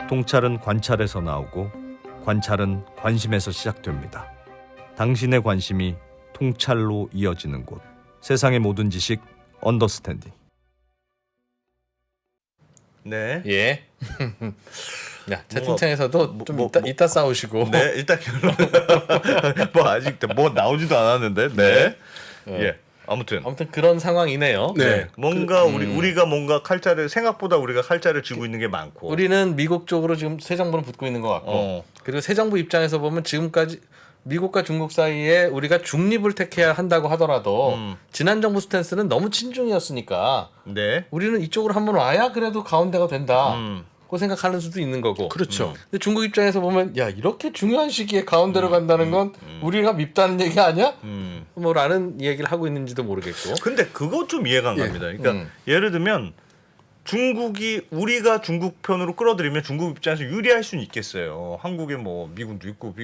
통찰은 관찰에서 나오고 관찰은 관심에서 시작됩니다. 당신의 관심이 통찰로 이어지는 곳. 세상의 모든 지식 언더스탠딩. 네. 예. 야, 채팅창에서도 좀 이따 싸우시고. 네, 일단 결론. 뭐 아직 뭐 나오지도 않았는데. 네. 예. 아무튼 그런 상황이네요. 네. 뭔가 우리가 뭔가 칼자를 생각보다 우리가 칼자를 쥐고 있는 게 많고. 우리는 미국 쪽으로 지금 새 정부는 붙고 있는 것 같고. 그리고 새 정부 입장에서 보면 지금까지 미국과 중국 사이에 우리가 중립을 택해야 한다고 하더라도 지난 정부 스탠스는 너무 친중이었으니까 네. 우리는 이쪽으로 한번 와야 그래도 가운데가 된다. 고 생각하는 수도 있는 거고. 그렇죠. 근데 중국 입장에서 보면 야 이렇게 중요한 시기에 가운데로 간다는 건 우리가 밉다는 얘기 아니야? 뭐라는 얘기를 하고 있는지도 모르겠고. 근데 그거 좀 이해가 안 갑니다. 그러니까 예를 들면 중국이 우리가 중국 편으로 끌어들이면 중국 입장에서 유리할 수는 있겠어요. 한국에 뭐 미군도 있고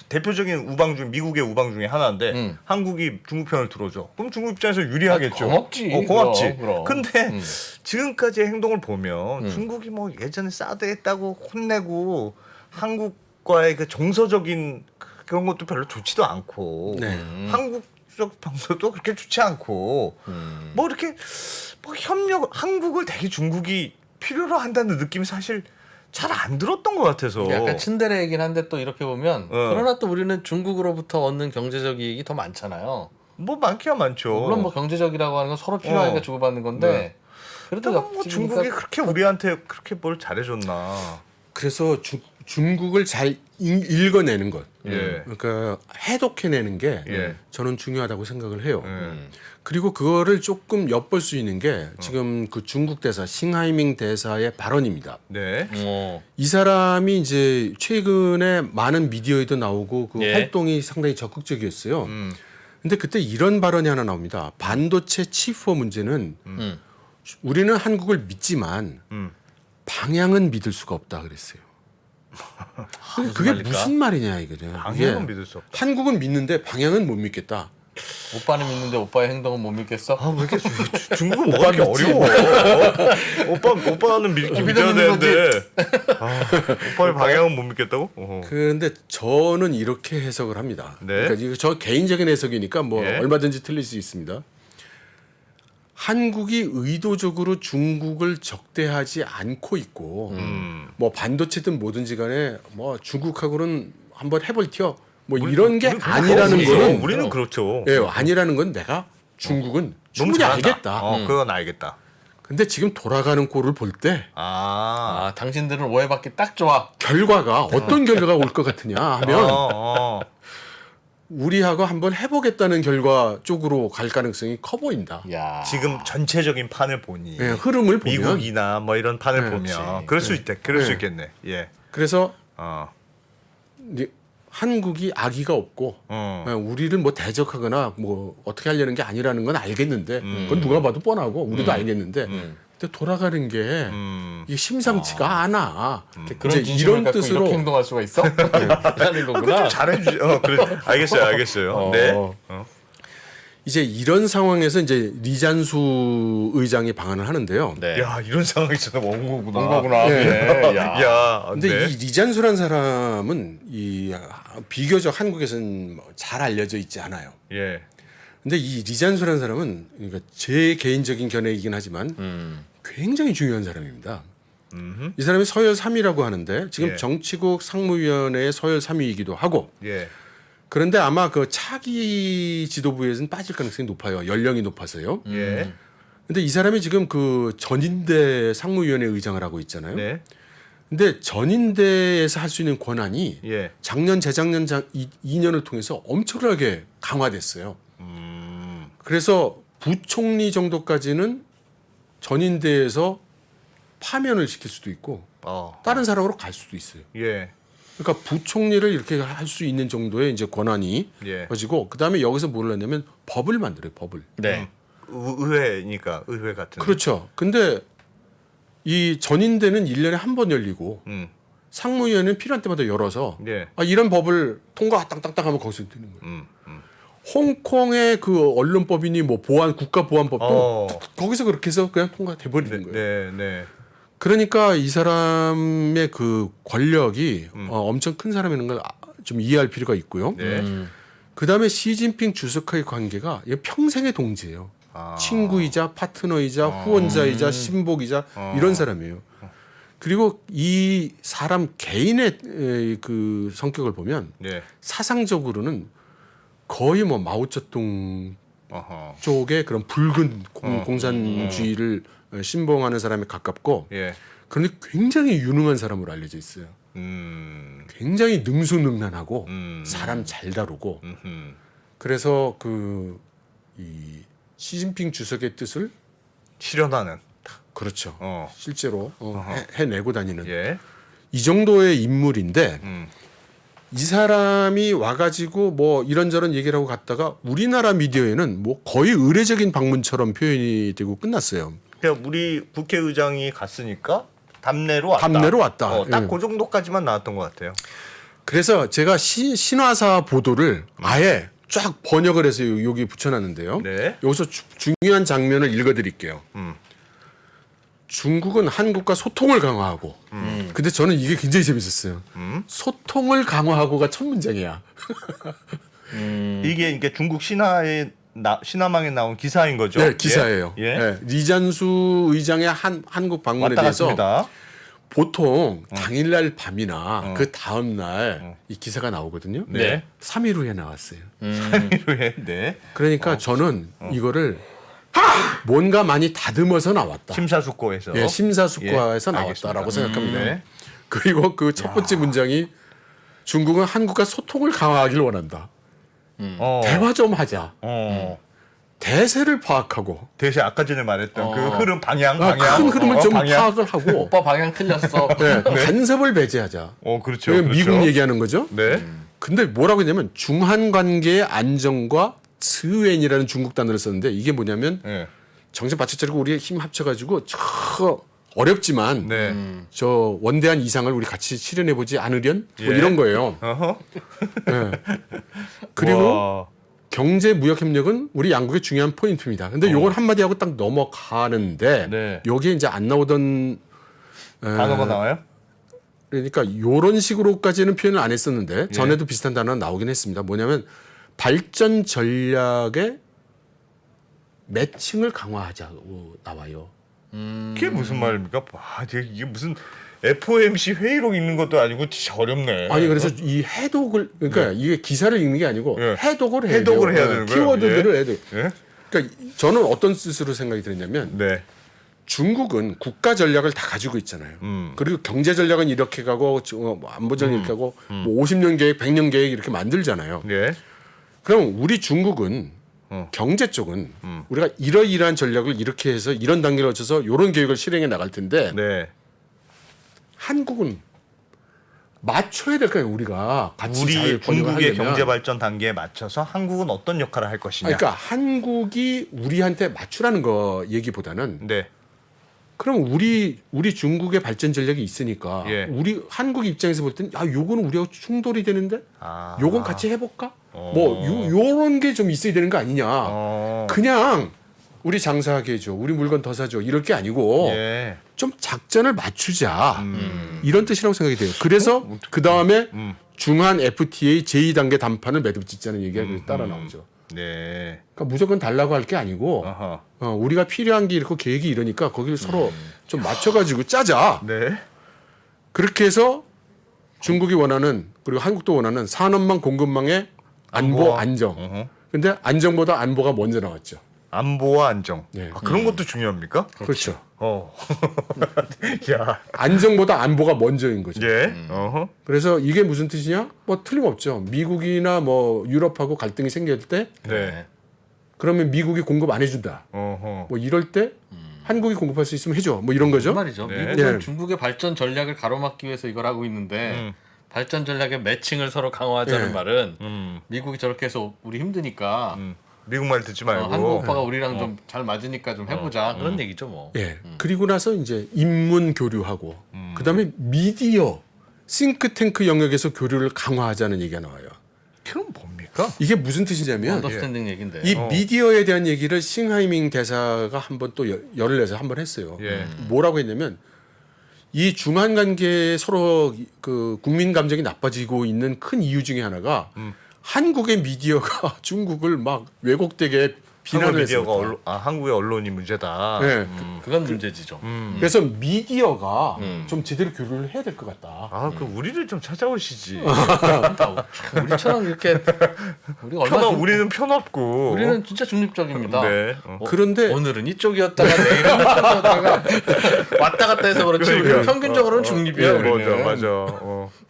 대표적인 우방 중 미국의 우방 중에 하나인데 한국이 중국 편을 들어줘. 그럼 중국 입장에서 유리하겠죠. 고맙지. 고맙지. 그럼. 근데 지금까지의 행동을 보면 중국이 뭐 예전에 사드 했다고 혼내고 한국과의 그 정서적인 그런 것도 별로 좋지도 않고 한국적 방송도 그렇게 좋지 않고 뭐 이렇게 뭐 협력 한국을 되게 중국이 필요로 한다는 느낌이 사실 잘 안 들었던 것 같아서 약간 츤데레이긴 한데 또 이렇게 보면 그러나 또 우리는 중국으로부터 얻는 경제적 이익이 더 많잖아요. 뭐 많기야 많죠. 물론 뭐 경제적이라고 하는 건 서로 필요하니까 주고받는 건데 네. 그래도 뭐 중국이 그렇게 우리한테 그렇게 뭘 잘해줬나. 그래서 중국을 잘 읽어내는 것, 예. 그러니까 해독해내는 게 예. 저는 중요하다고 생각을 해요. 그리고 그거를 조금 엿볼 수 있는 게 지금 그 중국 대사 싱하이밍 대사의 발언입니다. 네. 이 사람이 이제 최근에 많은 미디어에도 나오고 그 예. 활동이 상당히 적극적이었어요. 근데 그때 이런 발언이 하나 나옵니다. 반도체 치포 문제는 우리는 한국을 믿지만 방향은 믿을 수가 없다 그랬어요. 그게 말일까? 무슨 말이냐 이거죠. 방향은 믿을 수 없다. 한국은 믿는데 방향은 못 믿겠다. 오빠는 믿는데 오빠의 행동은 못 믿겠어? 아, 왜 이렇게 중국은 뭐가 이렇게 어려워? 오빠는 믿기 믿어야 되는데 오빠의 방향은 못 믿겠다고? 그런데 저는 이렇게 해석을 합니다. 네. 그러니까 이거 저 개인적인 해석이니까 뭐 예. 얼마든지 틀릴 수 있습니다. 한국이 의도적으로 중국을 적대하지 않고 있고 뭐 반도체든 뭐든지 간에 뭐 중국하고는 한번 해볼 티어 뭐 이런 게 아니라는 거는 우리는 그렇죠. 예, 아니라는 건 내가 중국은 충분히 잘한다. 알겠다. 그건 알겠다. 근데 지금 돌아가는 꼴을 볼 때 아, 당신들은 오해받기 딱 좋아. 결과가 어떤 결과가 올 것 같으냐 하면 우리하고 한번 해보겠다는 결과 쪽으로 갈 가능성이 커 보인다. 야. 지금 전체적인 판을 보니 예, 흐름을 보면 미국이나 뭐 이런 판을 네, 보면 그럴 수 있다. 그럴 수 있겠네. 예. 그래서 어. 이제 한국이 악의가 없고 예, 우리를 뭐 대적하거나 뭐 어떻게 하려는 게 아니라는 건 알겠는데 그건 누가 봐도 뻔하고 우리도 알겠는데 근데 돌아가는 게 이게 심상치가 않아. 그런 이제 진심을 이런 갖고 뜻으로 이렇게 행동할 수가 있어? 하는 거구나. 좀 잘해주죠. 그래. 알겠어요. 네. 이제 이런 상황에서 이제 리잔수 의장이 방한을 하는데요. 네. 야, 이런 상황이 있어서 온 거구나. 온 거구나. 네. 야. 야, 근데 네. 이 리잔수란 사람은 이 비교적 한국에서는 잘 알려져 있지 않아요. 예. 근데 이 리잔수란 사람은 그러니까 제 개인적인 견해이긴 하지만 굉장히 중요한 사람입니다. 이 사람이 서열 3위라고 하는데 지금 예. 정치국 상무위원회의 서열 3위이기도 하고 예. 그런데 아마 그 차기 지도부에서는 빠질 가능성이 높아요. 연령이 높아서요. 예. 근데 이 사람이 지금 그 전인대 상무위원회 의장을 하고 있잖아요. 네. 근데 전인대에서 할 수 있는 권한이 예. 작년 재작년 2년을 통해서 엄청나게 강화됐어요. 그래서 부총리 정도까지는 전인대에서 파면을 시킬 수도 있고 다른 사람으로 갈 수도 있어요. 예. 그러니까 부총리를 이렇게 할 수 있는 정도의 이제 권한이 예. 가지고 그다음에 여기서 뭘 하냐면 법을 만들어요. 법을. 네. 의회니까 의회 같은. 그렇죠. 근데 이 전인대는 1년에 한 번 열리고 상무위원회는 필요한 때마다 열어서 예. 이런 법을 통과 땅땅땅 하면 거기서 되는 거예요. 홍콩의 그 언론법이니 뭐 보안 국가보안법도 거기서 그렇게 해서 그냥 통과돼 버리는 거예요. 네, 네. 그러니까 이 사람의 그 권력이 엄청 큰 사람이라는 걸 좀 이해할 필요가 있고요. 네. 그다음에 시진핑 주석과의 관계가 평생의 동지예요. 친구이자 파트너이자 후원자이자 신복이자 이런 사람이에요. 그리고 이 사람 개인의 그 성격을 보면 네. 사상적으로는 거의 뭐 마오쩌둥 어허. 쪽의 그런 붉은 공산주의를 신봉하는 사람에 가깝고 예. 그런데 굉장히 유능한 사람으로 알려져 있어요. 굉장히 능수능란하고 사람 잘 다루고 그래서 그 이 시진핑 주석의 뜻을 실현하는. 그렇죠. 어. 실제로 해내고 다니는 예. 이 정도의 인물인데 이 사람이 와가지고 뭐 이런저런 얘기를 하고 갔다가 우리나라 미디어에는 뭐 거의 의례적인 방문처럼 표현이 되고 끝났어요. 그냥 우리 국회의장이 갔으니까 답례로 왔다. 답례로 왔다. 딱 예. 그 정도까지만 나왔던 것 같아요. 그래서 제가 신화사 보도를 아예 쫙 번역을 해서 여기 붙여놨는데요. 네. 여기서 중요한 장면을 읽어드릴게요. 중국은 한국과 소통을 강화하고. 근데 저는 이게 굉장히 재밌었어요. 소통을 강화하고가 첫 문장이야. 이게 중국 신화망에 나온 기사인 거죠? 네, 기사예요. 예. 네, 리잔수 의장의 한국 방문에 왔다 대해서 갔습니다. 보통 당일날 밤이나 그 다음날 이 기사가 나오거든요. 네. 3일 후에 나왔어요. 3일 후에. 네. 그러니까 저는 이거를 뭔가 많이 다듬어서 나왔다. 심사숙고해서. 예, 심사숙고해서 예, 나왔다라고 알겠습니다. 생각합니다. 네. 그리고 그 첫 번째 문장이 중국은 한국과 소통을 강화하길 원한다. 대화 좀 하자. 대세를 파악하고 대세 아까 전에 말했던 그 흐름 방향. 큰 흐름을 좀 방향. 파악을 하고 오빠 방향 틀렸어. 네, 간섭을 배제하자. 그렇죠. 이게 그렇죠. 미국 얘기하는 거죠. 네. 근데 뭐라고 했냐면 중한 관계의 안정과 스웬이라는 중국 단어를 썼는데 이게 뭐냐면 네. 정신 바짝 차리고 우리 힘 합쳐가지고 저 어렵지만 네. 저 원대한 이상을 우리 같이 실현해 보지 않으련 뭐 예. 이런 거예요. 어허. 네. 그리고 와. 경제 무역 협력은 우리 양국의 중요한 포인트입니다. 근데 요걸 한마디 하고 딱 넘어가는데 네. 여기에 이제 안 나오던 단어가 나와요? 그러니까 요런 식으로까지는 표현을 안 했었는데 전에도 비슷한 단어가 나오긴 했습니다. 뭐냐면 발전 전략의 매칭을 강화하자고 나와요. 그게 무슨 말입니까? 이게 무슨 FOMC 회의록 읽는 것도 아니고 진짜 어렵네. 아니 그래서 이 해독을 그러니까 이게 기사를 읽는 게 아니고 예. 해독을 해야 해독을 돼요. 해야 되는 거예요? 키워드들을 해야 돼요. 예? 그러니까 저는 어떤 뜻으로 생각이 들었냐면 네. 중국은 국가 전략을 다 가지고 있잖아요. 그리고 경제 전략은 이렇게 가고 뭐 안보 전략 이렇게 하고 뭐 50년 계획, 100년 계획 이렇게 만들잖아요. 네. 그럼 우리 중국은 경제 쪽은 우리가 이러이러한 전략을 이렇게 해서 이런 단계를 거쳐서 이런 계획을 실행해 나갈 텐데 네. 한국은 맞춰야 될 거예요. 우리가 같이 우리 잘 번역을 중국의 하려면. 경제 발전 단계에 맞춰서 한국은 어떤 역할을 할 것이냐. 그러니까 한국이 우리한테 맞추라는 거 얘기보다는 네. 그럼 우리 중국의 발전 전략이 있으니까 예. 우리 한국 입장에서 볼 때는 요거는 우리하고 충돌이 되는데 아. 요건 같이 해볼까? 뭐 요런 게 좀 있어야 되는 거 아니냐? 그냥 우리 장사하게 해줘, 우리 물건 더 사줘 이럴 게 아니고 예. 좀 작전을 맞추자 이런 뜻이라고 생각이 돼요. 그래서 그 다음에 중한 FTA 제2단계 담판을 매듭 짓자는 얘기가 따라 나오죠. 네. 그러니까 무조건 달라고 할 게 아니고 아하. 우리가 필요한 게 이렇고 계획이 이러니까 거기를 서로 좀 맞춰가지고 짜자. 네. 그렇게 해서 중국이 원하는 그리고 한국도 원하는 산업망 공급망의 안보 안보와. 안정. 어허. 근데 안정보다 안보가 먼저 나왔죠. 안보와 안정. 네. 그런 것도 중요합니까? 그렇죠. 야. 안정보다 안보가 먼저인 거죠. 예. 어허. 그래서 이게 무슨 뜻이냐? 뭐 틀림없죠. 미국이나 뭐 유럽하고 갈등이 생길 때 네. 그러면 미국이 공급 안 해준다. 어허. 뭐 이럴 때 한국이 공급할 수 있으면 해줘. 뭐 이런 거죠. 그 말이죠. 네. 미국은 예. 중국의 발전 전략을 가로막기 위해서 이걸 하고 있는데 발전 전략의 매칭을 서로 강화하자는 예. 말은 미국이 저렇게 해서 우리 힘드니까 미국 말 듣지 말고. 한국 오빠가 우리랑 좀 잘 맞으니까 좀 해보자 그런 얘기죠 뭐. 예. 그리고 나서 이제 인문 교류하고 그다음에 미디어 싱크탱크 영역에서 교류를 강화하자는 얘기가 나와요. 그럼 뭡니까? 이게 무슨 뜻이냐면 언더스탠딩 얘긴데. 이 미디어에 대한 얘기를 싱하이밍 대사가 한번 또 열을 내서 한번 했어요. 예. 뭐라고 했냐면 이 중한 관계에 서로 그 국민 감정이 나빠지고 있는 큰 이유 중에 하나가 한국의 미디어가 중국을 막 왜곡되게 한국 비난을 미디어가 했습니다. 한국의 언론이 문제다. 네. 그건 문제지죠. 그래서 미디어가 좀 제대로 교류를 해야 될 것 같다. 아, 그 우리를 좀 찾아오시지. 우리처럼 이렇게 우리가 얼마나 우리는 편없고. 우리는 진짜 중립적입니다. 네. 그런데 오늘은 이쪽이었다가 내일은 이쪽이었다가 왔다 갔다 해서 그렇지 우리는 평균적으로는 중립이야. 우리는. 맞아.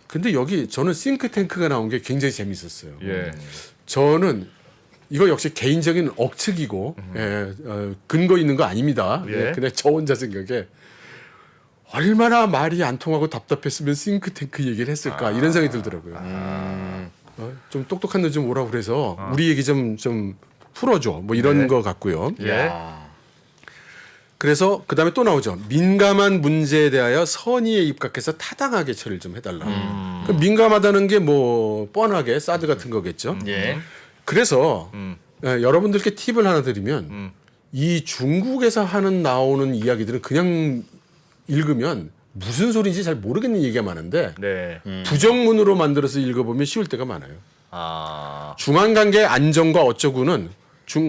근데 여기 저는 싱크탱크가 나온 게 굉장히 재밌었어요. 예. 저는 이거 역시 개인적인 억측이고 근거 있는 거 아닙니다. 예. 그냥 저 혼자 생각에 얼마나 말이 안 통하고 답답했으면 싱크탱크 얘기를 했을까 이런 생각이 들더라고요. 좀 똑똑한 놈 좀 오라고 그래서 우리 얘기 좀 풀어줘 뭐 이런 네. 거 같고요. 예. 그래서 그다음에 또 나오죠. 민감한 문제에 대하여 선의에 입각해서 타당하게 처리를 좀 해달라. 그 민감하다는 게 뭐 뻔하게 사드 같은 거겠죠. 예. 그래서 여러분들께 팁을 하나 드리면 이 중국에서 나오는 이야기들은 그냥 읽으면 무슨 소리인지 잘 모르겠는 얘기가 많은데 네. 부정문으로 만들어서 읽어보면 쉬울 때가 많아요. 아. 중한관계 안정과 어쩌고는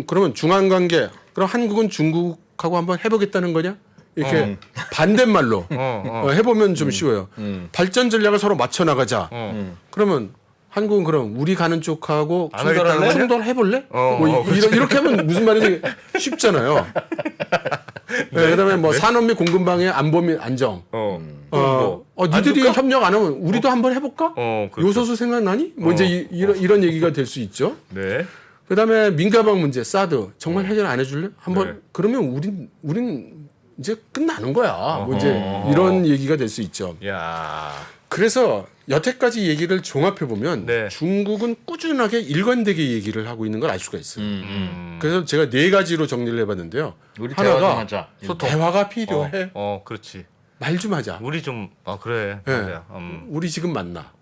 그러면 중한관계 그럼 한국은 중국하고 한번 해보겠다는 거냐? 이렇게 반대말로 해보면 좀 쉬워요. 발전 전략을 서로 맞춰 나가자. 그러면 한국은 그럼 우리 가는 쪽하고 안 하겠다는 거냐? 충돌 해볼래? 뭐 그렇죠. 이렇게 하면 무슨 말인지 쉽잖아요. 네, 그다음에 뭐 산업 및 공급망의 안보 및 안정. 니들이 줄까? 협력 안 하면 우리도 한번 해볼까? 그렇죠. 요소수 생각나니? 뭐 이제 이런 얘기가 될 수 있죠. 네. 그다음에 민감한 문제 사드 정말 해결 안 해줄래? 한번 네. 그러면 우린 이제 끝나는 거야. 뭐 이제 이런 얘기가 될 수 있죠. 야. 그래서 여태까지 얘기를 종합해 보면 네. 중국은 꾸준하게 일관되게 얘기를 하고 있는 걸 알 수가 있어요. 그래서 제가 4가지로 정리를 해봤는데요. 우리 대화 좀 하나가 하자. 대화가 필요해. 그렇지. 말 좀 하자. 우리 좀 그래. 네. 맞아. 우리 지금 만나.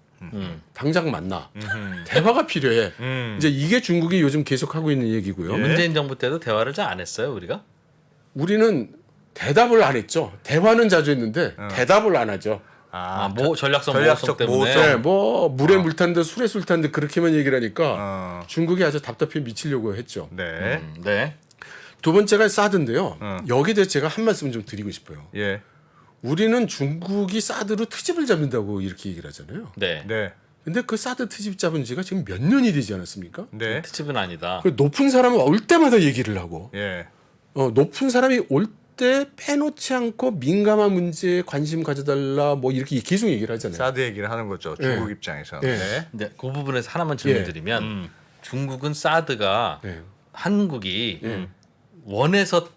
당장 만나. 대화가 필요해. 이제 이게 중국이 요즘 계속 하고 있는 얘기고요. 예. 문재인 정부 때도 대화를 잘 안 했어요 우리가? 우리는 대답을 안 했죠. 대화는 자주 했는데 대답을 안 하죠. 전략성 전략적 모호성 때문에. 네, 뭐 물에 물 탄 듯 술에 술 탄 듯 그렇게만 얘기를 하니까 중국이 아주 답답해 미치려고 했죠. 네. 네. 두 번째가 사드인데요. 여기에 대해서 제가 한 말씀 좀 드리고 싶어요. 예. 우리는 중국이 사드로 트집을 잡는다고 이렇게 얘기를 하잖아요. 네. 네. 근데 그 사드 트집 잡은 지가 지금 몇 년이 되지 않았습니까? 네. 특집은 아니다. 그 높은 사람은 올 때마다 얘기를 하고 예. 높은 사람이 올 때 빼놓지 않고 민감한 문제에 관심 가져달라 뭐 이렇게 계속 얘기를 하잖아요. 사드 얘기를 하는 거죠. 중국 입장에서는. 예. 네. 근데 그 부분에서 하나만 질문드리면 중국은 사드가 네. 한국이 원해서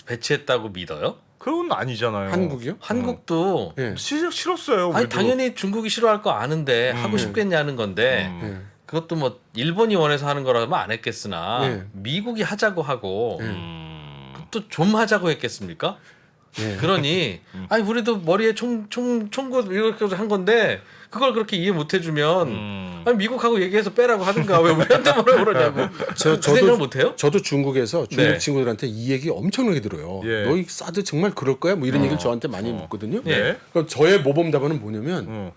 배치했다고 믿어요? 그건 아니잖아요. 한국이요? 한국도 예. 싫었어요. 아니 우리도. 당연히 중국이 싫어할 거 아는데 하고 싶겠냐는 건데 예. 그것도 뭐 일본이 원해서 하는 거라면 안 했겠으나 예. 미국이 하자고 하고 음. 또 좀 하자고 했겠습니까? 예. 그러니 아니 우리도 머리에 총구 이렇게 한 건데 그걸 그렇게 이해 못 해주면 아니 미국하고 얘기해서 빼라고 하든가 왜 우리한테 뭐라 그러냐고 그 생각을 못 해요? 저도 중국에서 중국 네. 친구들한테 이 얘기 엄청나게 들어요. 예. 너희 사드 정말 그럴 거야? 뭐 이런 얘기를 저한테 많이 묻거든요. 예. 그럼 저의 모범 답안은 뭐냐면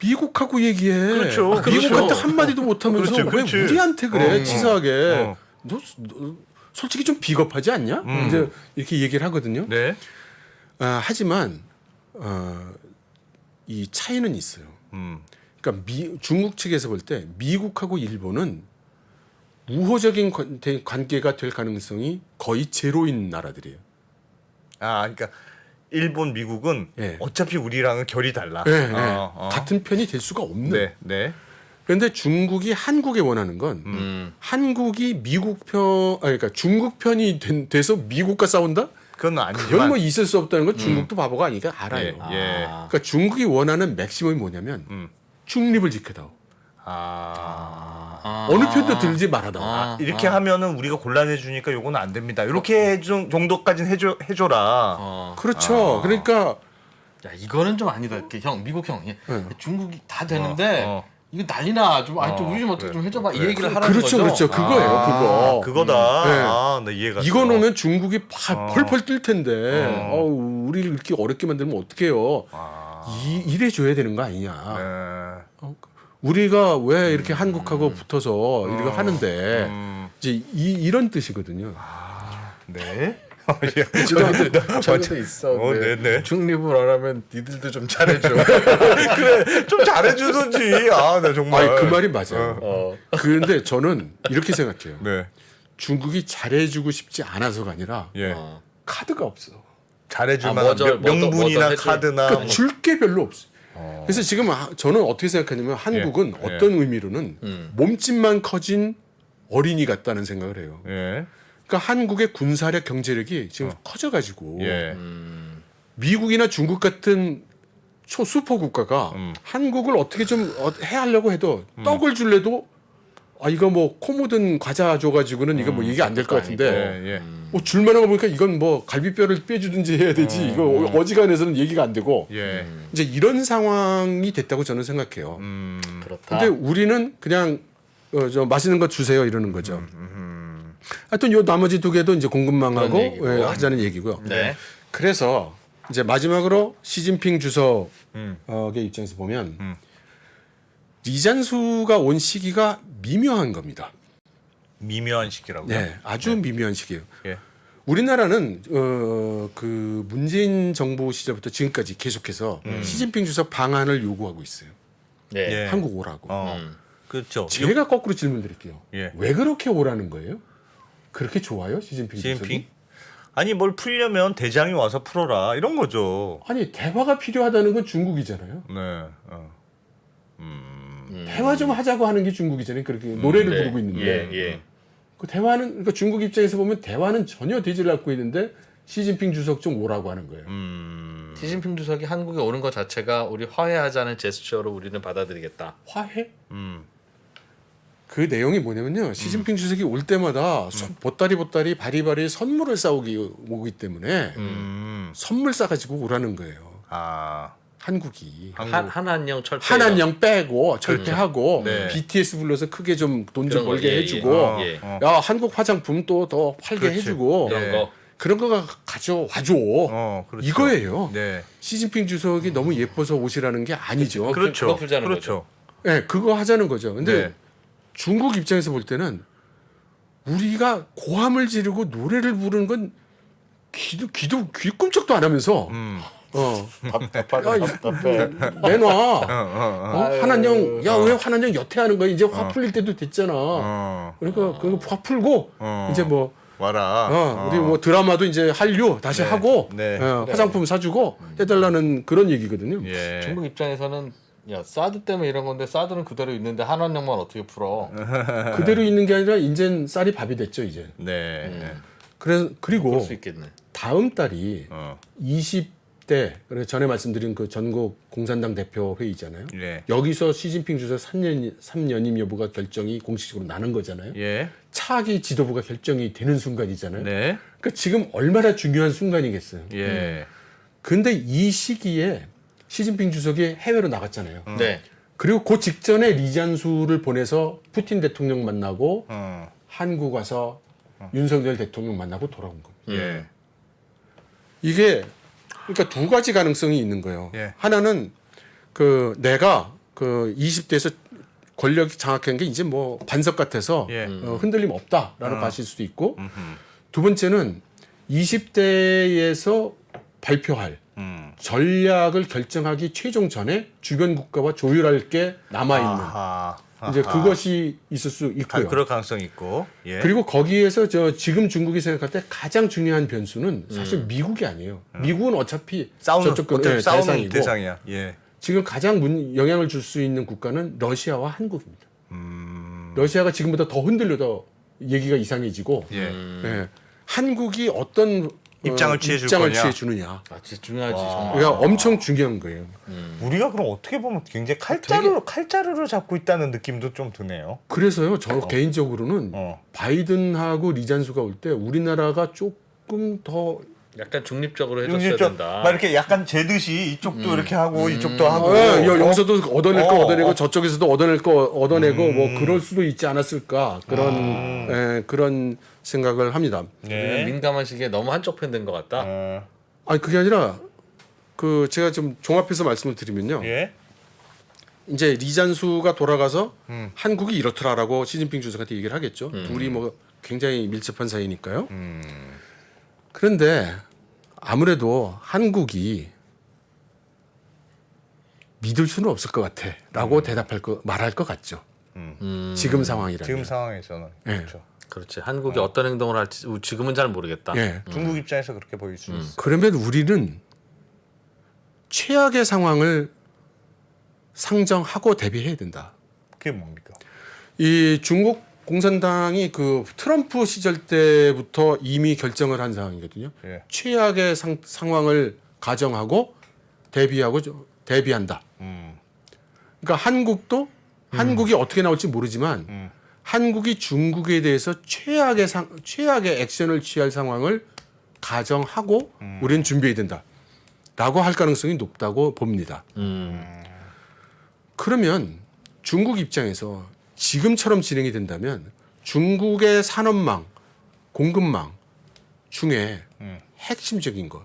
미국하고 얘기해. 그렇죠. 미국한테 그렇죠. 한마디도 못하면서 그렇지, 그렇지. 왜 우리한테 그래? 치사하게. 어. 너 솔직히 좀 비겁하지 않냐? 이제 이렇게 얘기를 하거든요. 네. 하지만 이 차이는 있어요. 그러니까 중국 측에서 볼 때 미국하고 일본은 우호적인 관계가 될 가능성이 거의 제로인 나라들이에요. 그러니까 일본, 미국은 예. 어차피 우리랑은 결이 달라. 네, 같은 편이 될 수가 없는. 네, 네. 그런데 중국이 한국에 원하는 건 한국이 미국 편, 그러니까 중국 편이 돼서 미국과 싸운다? 그건 아니지만. 그건 뭐 있을 수 없다는 건 중국도 바보가 아니니까 알아요. 예. 그러니까 중국이 원하는 맥시멈이 뭐냐면 중립을 지켜다오. 어느 편도 들지 말아다오. 이렇게 하면은 우리가 곤란해 주니까 요거는 안 됩니다. 이렇게 정도까지는 해줘라. 그렇죠. 그러니까 야 이거는 좀 아니다. 이렇게 형 미국 형 중국이 다 되는데 이거 난리나 좀 아니 좀 우리 좀 어떻게 그래. 좀 해줘봐 이 그래. 얘기를 하라는 그렇죠, 거죠. 그렇죠. 그거예요, 그거. 그거다. 네. 나 이해가. 이거 돼요. 놓으면 중국이 펄펄 뜰 텐데, 우리를 이렇게 어렵게 만들면 어떡해요. 이래 줘야 되는 거 아니냐. 네. 우리가 왜 이렇게 한국하고 붙어서 이렇게 하는데, 이제 이런 뜻이거든요. 네. 저도 있어. 네네. 중립을 안 하면 니들도 좀 잘해줘. 그래, 좀 잘해주든지. 네, 정말. 아니, 그 말이 맞아요. 그런데 저는 이렇게 생각해요. 네. 중국이 잘해주고 싶지 않아서가 아니라 예. 카드가 없어. 잘해줄 아, 만한 뭐죠? 명분이나 뭐죠? 해줄- 카드나. 그러니까 줄 게 별로 없어. 그래서 지금 저는 어떻게 생각하냐면 한국은 예. 어떤 의미로는 몸집만 커진 어린이 같다는 생각을 해요. 예. 그러니까 한국의 군사력 경제력이 지금 커져가지고 예. 미국이나 중국 같은 초수퍼 국가가 한국을 어떻게 좀 해하려고 해도 떡을 줄래도 이거 뭐 코 묻은 과자 줘가지고는 이거 뭐 얘기 안 될 것 같은데 예. 뭐 줄만한 거 보니까 이건 뭐 갈비뼈를 빼주든지 해야 되지 이거 어지간해서는 얘기가 안 되고 예. 이제 이런 상황이 됐다고 저는 생각해요. 그렇다. 근데 우리는 그냥 저 맛있는 거 주세요 이러는 거죠. 하여튼 요 나머지 두 개도 이제 공급망하고 그런 얘기고요. 하자는 얘기고요. 네. 그래서 이제 마지막으로 시진핑 주석의 입장에서 보면 리잔수가 온 시기가 미묘한 겁니다. 미묘한 시기라고요. 네, 아주 미묘한 시기예요. 예. 우리나라는 그 문재인 정부 시절부터 지금까지 계속해서 시진핑 주석 방한을 요구하고 있어요. 네. 예. 한국 오라고. 그렇죠. 제가 거꾸로 질문 드릴게요. 예. 왜 그렇게 오라는 거예요? 그렇게 좋아요, 시진핑 주석이? 시진핑? 아니 뭘 풀려면 대장이 와서 풀어라 이런 거죠. 아니 대화가 필요하다는 건 중국이잖아요. 네. 대화 좀 하자고 하는 게 중국이잖아요. 그렇게 노래를 네. 부르고 있는데 예. 그 대화는 그러니까 중국 입장에서 보면 대화는 전혀 되질 않고 있는데 시진핑 주석 좀 오라고 하는 거예요. 시진핑 주석이 한국에 오는 것 자체가 우리 화해하자는 제스처로 우리는 받아들이겠다. 화해? 그 내용이 뭐냐면요. 시진핑 주석이 올 때마다 보따리 바리바리 선물을 오기 때문에 선물 싸가지고 오라는 거예요. 한국이. 한한령 철폐. 한한령 빼고 철폐하고 네. BTS 불러서 크게 좀 돈 좀 그런 거, 벌게 예, 해주고 예. 야 한국 화장품 또 더 팔게 그렇지. 해주고 이런 거. 그런 거가 가져와줘. 그렇죠. 이거예요. 네. 시진핑 주석이 너무 예뻐서 오시라는 게 아니죠. 그렇죠. 그거 풀자는 그렇죠. 네, 그거 하자는 거죠. 근데 네. 중국 입장에서 볼 때는 우리가 고함을 지르고 노래를 부르는 건 귀 꼼짝도 안 하면서 답답해. 내놔. 아유, 한한령 왜 한한령 여태 하는 거야? 이제 화 풀릴 때도 됐잖아. 그러니까 그거 화 풀고 이제 뭐 와라. 우리 뭐 드라마도 이제 한류 다시 네. 하고 네. 화장품 사주고 해달라는 그런 얘기거든요. 예. 중국 입장에서는 야 사드 때문에 이런 건데 사드는 그대로 있는데 한한령만 어떻게 풀어? 그대로 있는 게 아니라 이젠 쌀이 밥이 됐죠 이제. 네. 그리고 그럴 수 있겠네. 다음 달이 어. 20대 그래 전에 말씀드린 그 전국 공산당 대표 회의잖아요. 예. 여기서 시진핑 주석 3년임 여부가 결정이 공식적으로 나는 거잖아요. 예. 차기 지도부가 결정이 되는 순간이잖아요. 네. 그러니까 지금 얼마나 중요한 순간이겠어요. 예. 근데 이 시기에 시진핑 주석이 해외로 나갔잖아요. 네. 그리고 그 직전에 리잔수를 보내서 푸틴 대통령 만나고 한국 와서 윤석열 대통령 만나고 돌아온 겁니다. 예. 이게 그러니까 두 가지 가능성이 있는 거예요. 예. 하나는 그 내가 그 20대에서 권력이 장악한 게 이제 뭐 반석 같아서 예. 흔들림 없다라고 가실 수도 있고 두 번째는 20대에서 발표할 전략을 결정하기 최종 전에 주변 국가와 조율할 게 남아 있는 아하. 이제 그것이 있을 수 있고요. 그럴 가능성이 있고. 예. 그리고 거기에서 지금 중국이 생각할 때 가장 중요한 변수는 사실 미국이 아니에요. 미국은 어차피 저쪽 어차피 싸우는 대상이고 대상이야. 예. 지금 가장 영향을 줄 수 있는 국가는 러시아와 한국입니다. 러시아가 지금보다 더 흔들려서 얘기가 이상해지고 예. 예. 한국이 어떤 입장을 취해줄 입장을 거냐. 취해주느냐. 아, 진짜 중요하지 정말. 그러니까 엄청 중요한 거예요. 우리가 그럼 어떻게 보면 굉장히 칼자루로 잡고 있다는 느낌도 좀 드네요. 그래서요, 저 개인적으로는 어. 바이든하고 리잔수가 올 때 우리나라가 조금 더 약간 중립적으로 해줬어야 중립적 된다. 막 이렇게 약간 재듯이 이쪽도 이렇게 하고 이쪽도 하고 여기서도 얻어낼 거 얻어내고 어. 저쪽에서도 얻어낼 거 얻어내고 뭐 그럴 수도 있지 않았을까 그런 생각을 합니다. 우리는 민감한 시기에 너무 한쪽 편 된 것 같다. 아니 그게 아니라 그 제가 좀 종합해서 말씀을 드리면요. 예. 이제 리잔수가 돌아가서 한국이 이렇더라라고 시진핑 주석한테 얘기를 하겠죠. 둘이 뭐 굉장히 밀접한 사이니까요. 그런데 아무래도 한국이 믿을 수는 없을 것 같아라고 말할 것 같죠. 지금 상황이라면. 지금 상황에서는 예. 그렇죠. 그렇지. 한국이 어떤 행동을 할지 지금은 잘 모르겠다. 예. 중국 입장에서 그렇게 보일 수 있어. 그러면 우리는 최악의 상황을 상정하고 대비해야 된다. 그게 뭡니까? 이 중국 공산당이 그 트럼프 시절 때부터 이미 결정을 한 상황이거든요. 예. 최악의 상황을 가정하고 대비한다. 그러니까 한국도 한국이 어떻게 나올지 모르지만 한국이 중국에 대해서 최악의 액션을 취할 상황을 가정하고 우리는 준비해야 된다라고 할 가능성이 높다고 봅니다. 그러면 중국 입장에서 지금처럼 진행이 된다면 중국의 산업망, 공급망 중에 핵심적인 것,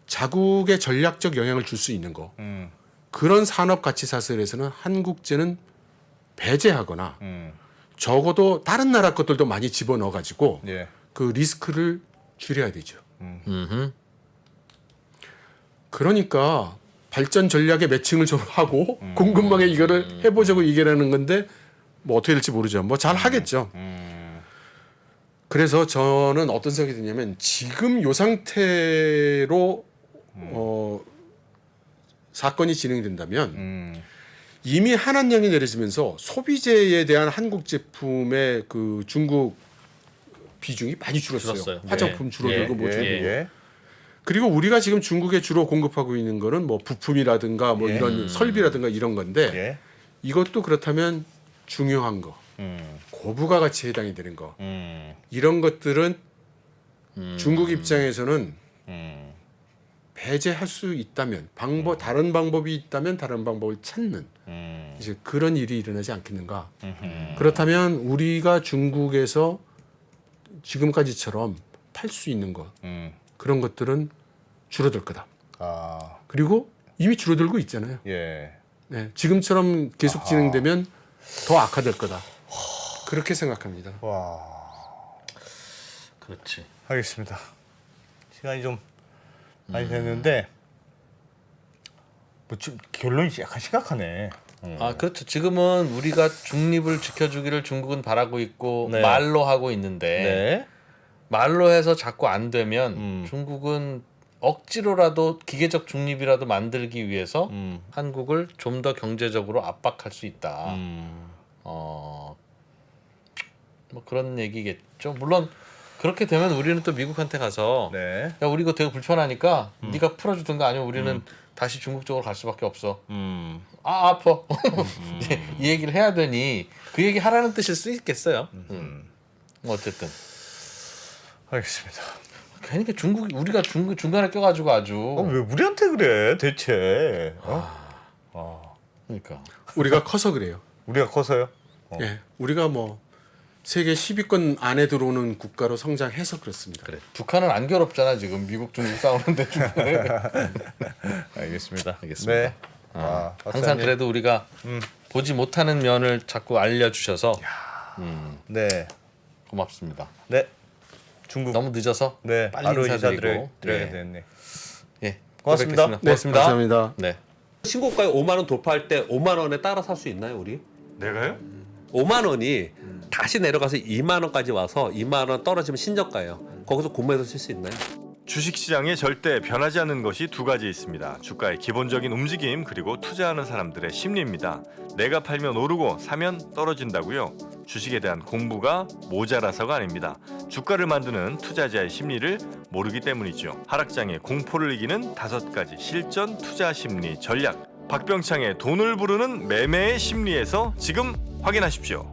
자국의 전략적 영향을 줄 수 있는 것, 그런 산업 가치 사슬에서는 한국제는 배제하거나 적어도 다른 나라 것들도 많이 집어넣어 가지고 예. 그 리스크를 줄여야 되죠. 그러니까 발전 전략의 매칭을 좀 하고 공급망에 이거를 해보자고 얘기하는 건데 뭐 어떻게 될지 모르죠. 뭐 잘 하겠죠. 그래서 저는 어떤 생각이 드냐면 지금 요 상태로 사건이 진행된다면 이미 한한령이 내려지면서 소비재에 대한 한국 제품의 그 중국 비중이 많이 줄었어요. 화장품 줄어들고 뭐 줄어들고. 예. 그리고 우리가 지금 중국에 주로 공급하고 있는 거는 뭐 부품이라든가 뭐 이런 설비라든가 이런 건데 예. 이것도 그렇다면 중요한 거, 고부가 가치에 해당이 되는 거 이런 것들은 중국 입장에서는 배제할 수 있다면 다른 방법이 있다면 다른 방법을 찾는 이제 그런 일이 일어나지 않겠는가. 그렇다면 우리가 중국에서 지금까지처럼 팔 수 있는 것 그런 것들은 줄어들 거다. 아, 그리고 이미 줄어들고 있잖아요. 예. 네, 지금처럼 계속 진행되면 더 악화될 거다. 그렇게 생각합니다. 와, 그렇지. 알겠습니다. 시간이 좀 많이 됐는데 뭐 결론이 약간 심각하네. 아 그렇죠. 지금은 우리가 중립을 지켜주기를 중국은 바라고 있고 네. 말로 하고 있는데 네. 말로 해서 자꾸 안 되면 중국은 억지로라도 기계적 중립이라도 만들기 위해서 한국을 좀 더 경제적으로 압박할 수 있다. 뭐 그런 얘기겠죠. 물론 그렇게 되면 우리는 또 미국한테 가서 네. 야 우리 이거 되게 불편하니까 네가 풀어주든가 아니면 우리는 다시 중국 쪽으로 갈 수밖에 없어. 아 아파. 이 얘기를 해야 되니 그 얘기 하라는 뜻일 수 있겠어요. 뭐 어쨌든 알겠습니다. 괜히 우리가 중간에 껴가지고 아주 왜 우리한테 그래 대체? 그러니까 우리가 커서 그래요. 우리가 커서요? 예, 우리가 뭐 세계 10위권 안에 들어오는 국가로 성장해서 그렇습니다. 그래 북한은 안 괴롭잖아 지금 미국 중국 싸우는데 알겠습니다. 알겠습니다. 네. 항상 박사님. 그래도 우리가 보지 못하는 면을 자꾸 알려주셔서 네. 고맙습니다. 네. 중국. 너무 늦어서 네. 빨리 바로 인사드리고 인사드려야 되네. 예, 고맙습니다. 또 뵙겠습니다. 네, 감사합니다. 네. 신고가에 5만 원 돌파할 때 5만 원에 따라 살 수 있나요, 우리? 내가요? 5만 원이 다시 내려가서 2만 원까지 와서 2만 원 떨어지면 신저가예요. 거기서 공모해서 쓸 수 있나요? 주식시장에 절대 변하지 않는 것이 두 가지 있습니다. 주가의 기본적인 움직임 그리고 투자하는 사람들의 심리입니다. 내가 팔면 오르고 사면 떨어진다고요? 주식에 대한 공부가 모자라서가 아닙니다. 주가를 만드는 투자자의 심리를 모르기 때문이죠. 하락장의 공포를 이기는 5가지 실전 투자 심리 전략. 박병창의 돈을 부르는 매매의 심리에서 지금 확인하십시오.